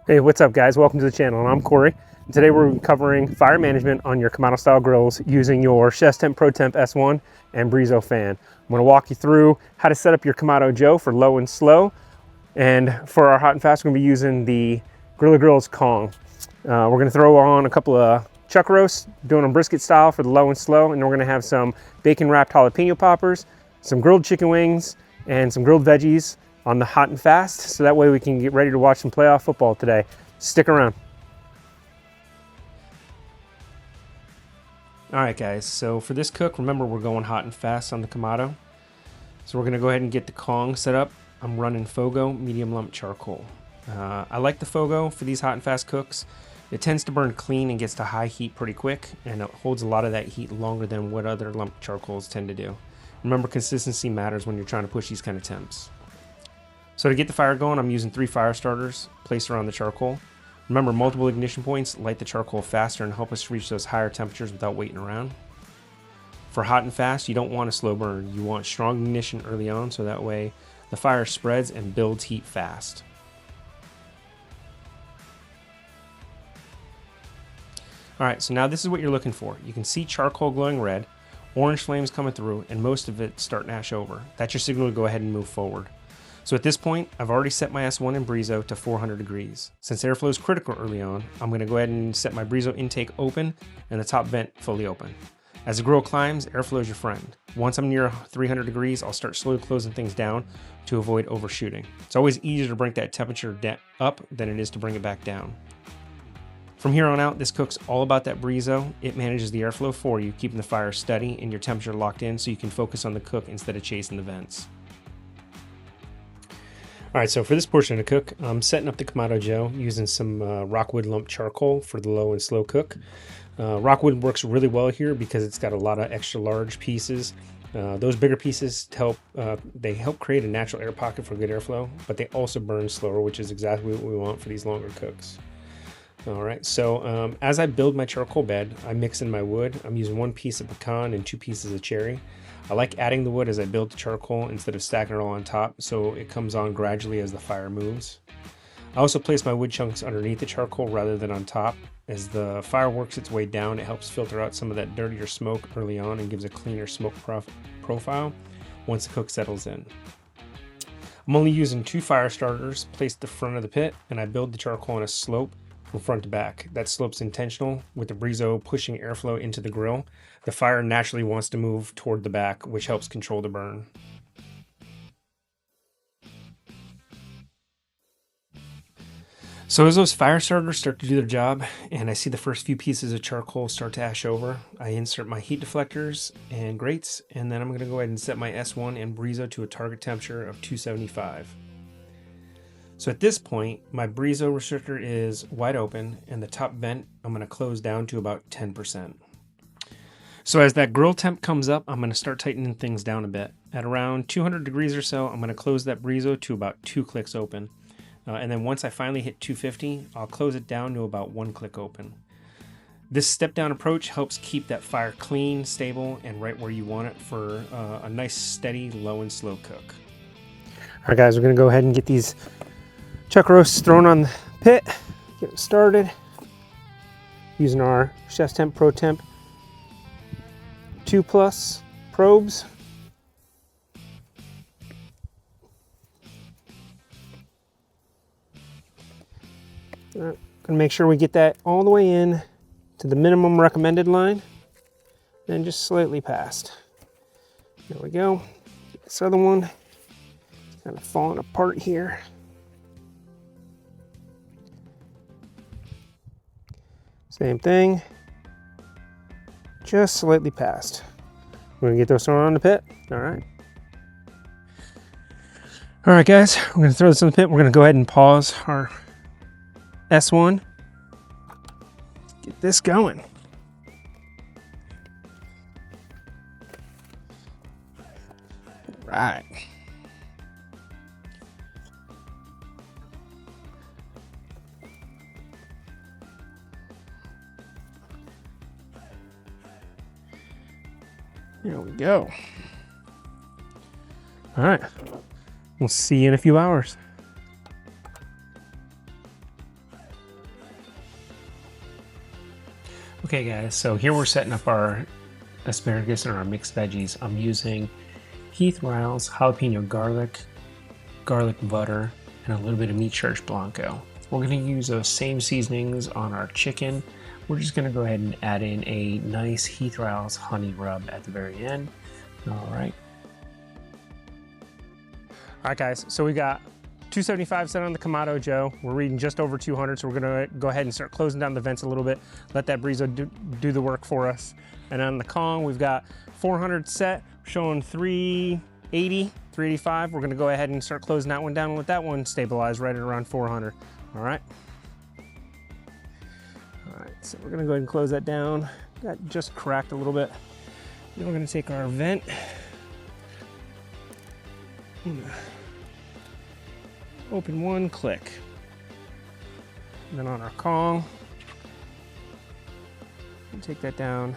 Hey, what's up guys? Welcome to the channel, and I'm Corey. And today we're covering fire management on your Kamado style grills using your ChefsTemp ProTemp S1 and Breezo fan. I'm gonna walk you through how to set up your Kamado Joe for low and slow. And for our hot and fast, we're gonna be using the Grilla Grills Kong. We're gonna throw on a couple of chuck roasts, doing them brisket style for the low and slow. And then we're gonna have some bacon wrapped jalapeno poppers, some grilled chicken wings, and some grilled veggies on the hot and fast, so that way we can get ready to watch some playoff football today. Stick around. All right guys, so for this cook, remember we're going hot and fast on the Kamado. So we're gonna go ahead and get the Kong set up. I'm running Fogo medium lump charcoal. I like the Fogo for these hot and fast cooks. It tends to burn clean and gets to high heat pretty quick, and it holds a lot of that heat longer than what other lump charcoals tend to do. Remember, consistency matters when you're trying to push these kind of temps. So to get the fire going, I'm using 3 fire starters placed around the charcoal. Remember, multiple ignition points light the charcoal faster and help us reach those higher temperatures without waiting around. For hot and fast, you don't want a slow burn. You want strong ignition early on, so that way the fire spreads and builds heat fast. Alright, so now this is what you're looking for. You can see charcoal glowing red, orange flames coming through, and most of it starting to ash over. That's your signal to go ahead and move forward. So at this point, I've already set my S1 and Breezo to 400 degrees. Since airflow is critical early on, I'm going to go ahead and set my Breezo intake open and the top vent fully open. As the grill climbs, airflow is your friend. Once I'm near 300 degrees, I'll start slowly closing things down to avoid overshooting. It's always easier to bring that temperature up than it is to bring it back down. From here on out, this cook's all about that Breezo. It manages the airflow for you, keeping the fire steady and your temperature locked in so you can focus on the cook instead of chasing the vents. Alright, so for this portion of the cook, I'm setting up the Kamado Joe using some Rockwood lump charcoal for the low and slow cook. Rockwood works really well here because it's got a lot of extra large pieces. Those bigger pieces help create a natural air pocket for good airflow, but they also burn slower, which is exactly what we want for these longer cooks. Alright, so as I build my charcoal bed, I mix in my wood. I'm using 1 piece of pecan and 2 pieces of cherry. I like adding the wood as I build the charcoal instead of stacking it all on top, so it comes on gradually as the fire moves. I also place my wood chunks underneath the charcoal rather than on top. As the fire works its way down, it helps filter out some of that dirtier smoke early on and gives a cleaner smoke profile once the cook settles in. I'm only using 2 fire starters placed at the front of the pit, and I build the charcoal on a slope from front to back. That slope's intentional. With the Breezo pushing airflow into the grill, the fire naturally wants to move toward the back, which helps control the burn. So as those fire starters start to do their job, and I see the first few pieces of charcoal start to ash over, I insert my heat deflectors and grates, and then I'm going to go ahead and set my S1 and Breezo to a target temperature of 275. So at this point, my Breezo restrictor is wide open, and the top vent I'm going to close down to about 10%. So as that grill temp comes up, I'm going to start tightening things down a bit. At around 200 degrees or so, I'm going to close that Breezo to about 2 clicks open. And then once I finally hit 250, I'll close it down to about 1 click open. This step-down approach helps keep that fire clean, stable, and right where you want it for a nice, steady, low and slow cook. All right, guys, we're going to go ahead and get these chuck roasts thrown on the pit, get it started using our ChefsTemp ProTemp 2+ probes. Gonna make sure we get that all the way in to the minimum recommended line, and just slightly past. There we go. This other one is kind of falling apart here. Same thing, just slightly past. We're gonna get those thrown on the pit. All right. All right, guys, we're gonna throw this in the pit. We're gonna go ahead and pause our S1. Get this going. All right. There we go. All right. We'll see you in a few hours. Okay guys, so here we're setting up our asparagus and our mixed veggies. I'm using Heath Riles, jalapeno garlic butter, and a little bit of meat church blanco. We're going to use those same seasonings on our chicken. We're just going to go ahead and add in a nice Heath Riles honey rub at the very end. Alright guys, so we got 275 set on the Kamado Joe. We're reading just over 200, so we're gonna go ahead and start closing down the vents a little bit, let that Breezo do the work for us. And on the Kong, we've got 400 set, showing 380, 385. We're gonna go ahead and start closing that one down and let that one stabilize right at around 400. All right. All right, so we're gonna go ahead and close that down. Got just cracked a little bit. Then we're gonna take our vent. Open one, click. And then on our Kong, take that down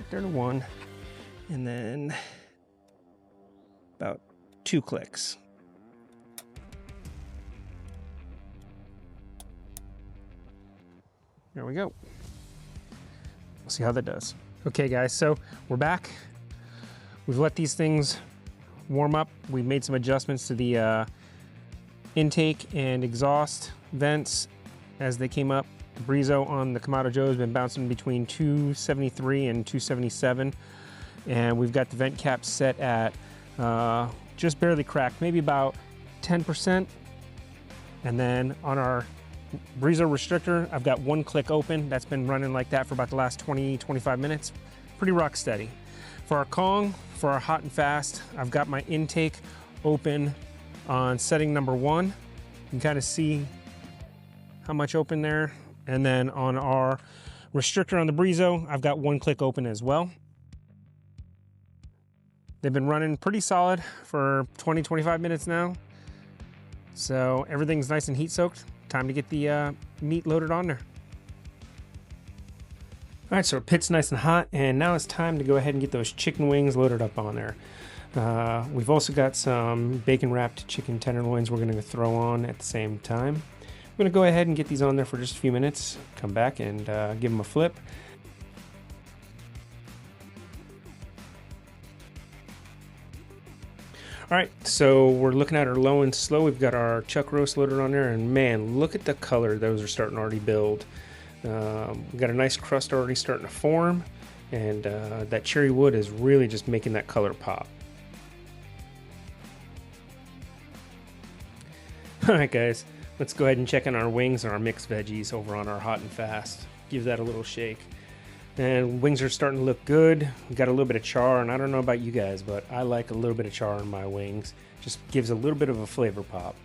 there to 1, and then about 2 clicks. There we go. We'll see how that does. Okay guys, so we're back. We've let these things warm up. We made some adjustments to the intake and exhaust vents as they came up. The Breezo on the Kamado Joe has been bouncing between 273 and 277, and we've got the vent cap set at just barely cracked, maybe about 10%. And then on our Breezo restrictor, I've got 1 click open. That's been running like that for about the last 20-25 minutes. Pretty rock steady. For our Kong, for our hot and fast, I've got my intake open on setting number 1. You can kind of see how much open there. And then on our restrictor on the Breezo, I've got 1 click open as well. They've been running pretty solid for 20-25 minutes now. So everything's nice and heat soaked. Time to get the meat loaded on there. All right, so our pit's nice and hot, and now it's time to go ahead and get those chicken wings loaded up on there. We've also got some bacon wrapped chicken tenderloins we're going to throw on at the same time. I'm going to go ahead and get these on there for just a few minutes, come back and give them a flip. All right, so we're looking at our low and slow. We've got our chuck roast loaded on there, and man, look at the color those are starting to already build. We've got a nice crust already starting to form, and that cherry wood is really just making that color pop. All right guys, let's go ahead and check on our wings and our mixed veggies over on our hot and fast. Give that a little shake. And wings are starting to look good. We got a little bit of char, and I don't know about you guys, but I like a little bit of char in my wings. Just gives a little bit of a flavor pop.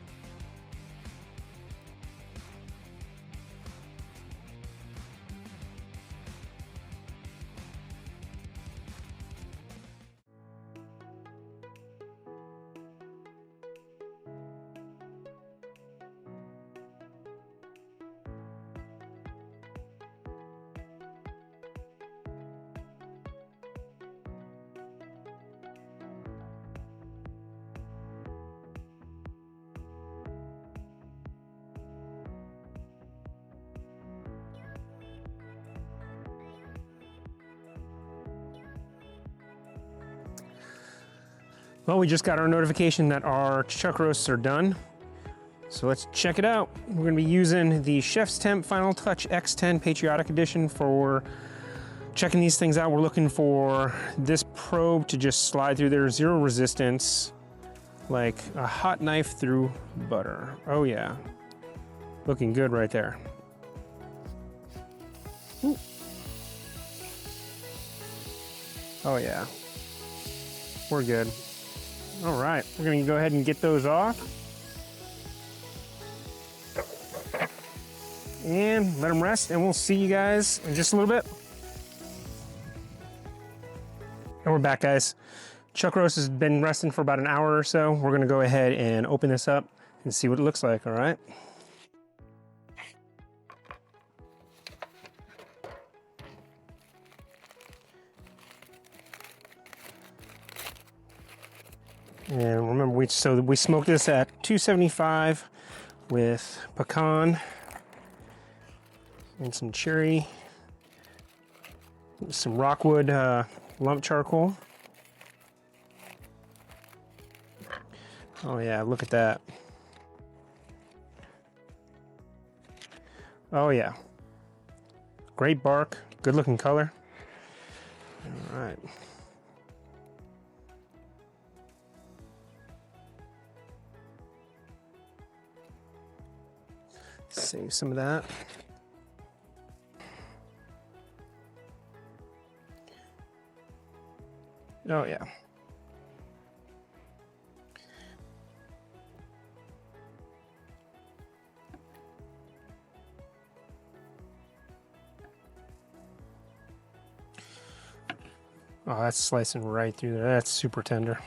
Well, we just got our notification that our chuck roasts are done. So let's check it out. We're gonna be using the ChefsTemp Final Touch X10 Patriotic Edition for checking these things out. We're looking for this probe to just slide through there, 0 resistance, like a hot knife through butter. Oh yeah, looking good right there. Ooh. Oh yeah, we're good. All right, we're gonna go ahead and get those off. And let them rest, and we'll see you guys in just a little bit. And we're back, guys. Chuck roast has been resting for about an hour or so. We're gonna go ahead and open this up and see what it looks like, all right? And remember, we smoked this at 275 with pecan and some cherry Some Rockwood lump charcoal. Oh yeah, look at that. Oh yeah. Great bark, good looking color. All right. Save some of that. Oh yeah. Oh, that's slicing right through there. That's super tender.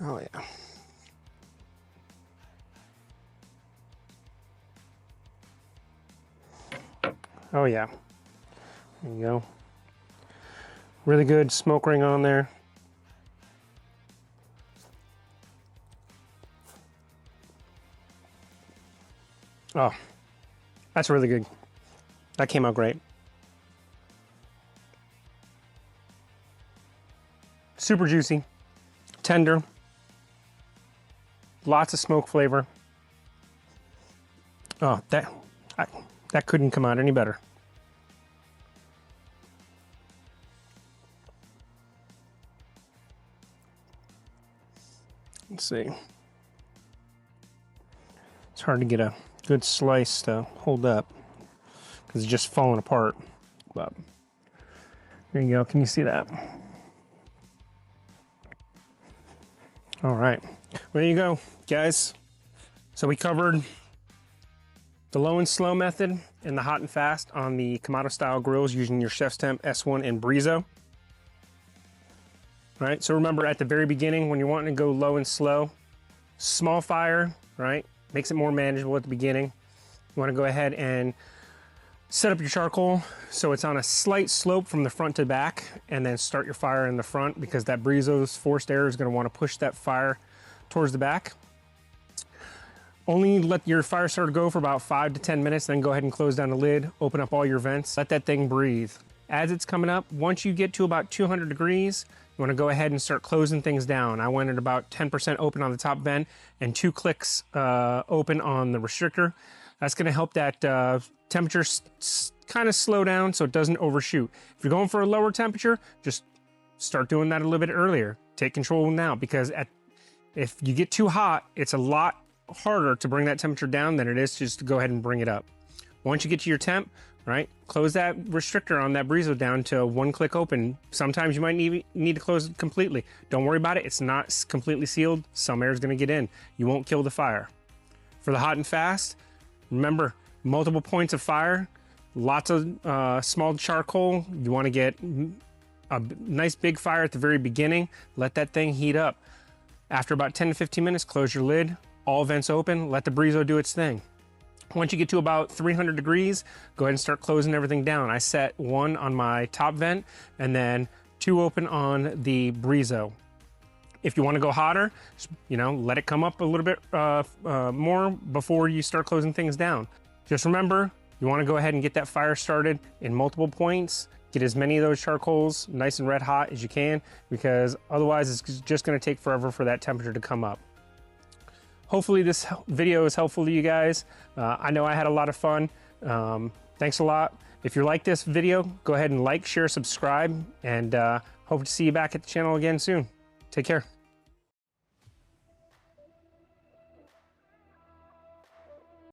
Oh yeah. Oh yeah. There you go. Really good smoke ring on there. Oh, that's really good. That came out great. Super juicy, tender, lots of smoke flavor. Oh, that couldn't come out any better. Let's see. It's hard to get a good slice to hold up because it's just falling apart. But there you go. Can you see that? All right. There you go, guys. So we covered the low and slow method and the hot and fast on the Kamado style grills using your ChefsTemp S1 and Breezo. Right, so remember at the very beginning when you're wanting to go low and slow, small fire, right, makes it more manageable at the beginning. You want to go ahead and set up your charcoal so it's on a slight slope from the front to back, and then start your fire in the front because that Breezo's forced air is going to want to push that fire towards the back. Only let your fire starter go for about 5 to 10 minutes, then go ahead and close down the lid, open up all your vents, let that thing breathe. As it's coming up, once you get to about 200 degrees, you want to go ahead and start closing things down. I went at about 10% open on the top vent and 2 clicks open on the restrictor. That's going to help that temperature kind of slow down so it doesn't overshoot. If you're going for a lower temperature, just start doing that a little bit earlier. Take control now, because if you get too hot, it's a lot harder to bring that temperature down than it is just to go ahead and bring it up. Once you get to your temp, right, close that restrictor on that Breezo down to 1 click open. Sometimes you might need to close it completely. Don't worry about it. It's not completely sealed. Some air is going to get in. You won't kill the fire. For the hot and fast, remember, multiple points of fire, lots of small charcoal. You want to get a nice big fire at the very beginning. Let that thing heat up. After about 10 to 15 minutes, close your lid. All vents open. Let the Breezo do its thing. Once you get to about 300 degrees, go ahead and start closing everything down. I set 1 on my top vent and then 2 open on the Breezo. If you want to go hotter, you know, let it come up a little bit more before you start closing things down. Just remember, you want to go ahead and get that fire started in multiple points. Get as many of those charcoals nice and red hot as you can, because otherwise it's just going to take forever for that temperature to come up. Hopefully this video is helpful to you guys. I know I had a lot of fun. Thanks a lot. If you like this video, go ahead and like, share, subscribe, and hope to see you back at the channel again soon. Take care.